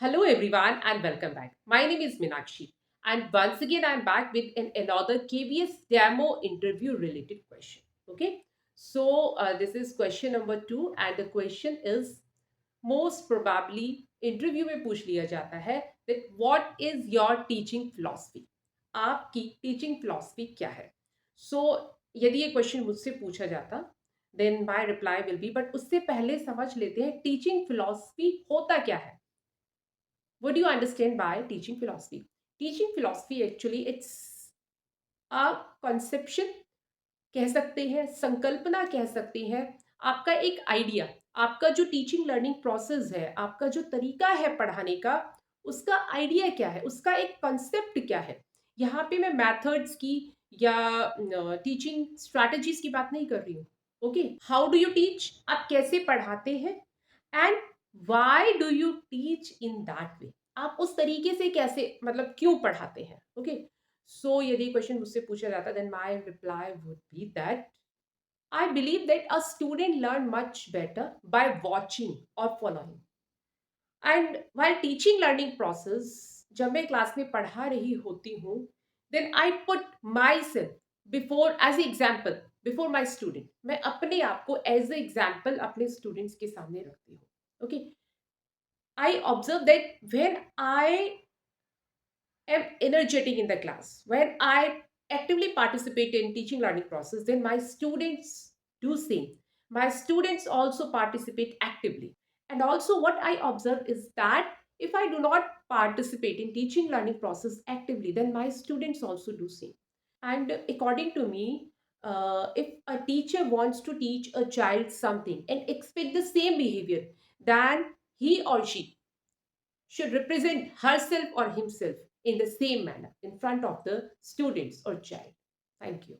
Hello, everyone, and welcome back. My name is Minakshi, and once again, I'm back with another KVS demo interview related question. Okay, this is question number two, and the question is most probably interview में पूछ लिया जाता है that what is your teaching philosophy? आपकी teaching philosophy क्या है? So यदि ये क्वेश्चन मुझसे पूछा जाता then my reply will be, but उससे पहले समझ लेते हैं टीचिंग फिलॉसफी होता क्या है. What do you understand by teaching philosophy? Teaching philosophy actually it's a conception कह सकते हैं, संकल्पना कह सकते हैं, आपका एक आइडिया, आपका जो टीचिंग लर्निंग प्रोसेस है, आपका जो तरीका है पढ़ाने का, उसका आइडिया क्या है, उसका एक कॉन्सेप्ट क्या है. यहाँ पे मैं मेथड्स की या टीचिंग स्ट्रैटेजीज की बात नहीं कर रही हूँ. Okay, how do you teach, आप कैसे पढ़ाते हैं, and why do you teach in that way, आप उस तरीके से कैसे मतलब क्यों पढ़ाते हैं. ओके, सो यदि क्वेश्चन मुझसे पूछा जाता then my reply would be that I believe that a student learn much better by watching or following. And while teaching learning process, जब मैं क्लास में पढ़ा रही होती हूँ, then I put myself before as an example before my student. मैं अपने आप को as a example अपने students के सामने रखती हूँ. Okay, I observe that when I am energetic in the class, when I actively participate in teaching learning process, then my students do same. My students also participate actively. And also what I observe is that if I do not participate in teaching learning process actively, then my students also do same. And according to me, if a teacher wants to teach a child something and expect the same behavior, then he or she should represent herself or himself in the same manner in front of the students or child. Thank you.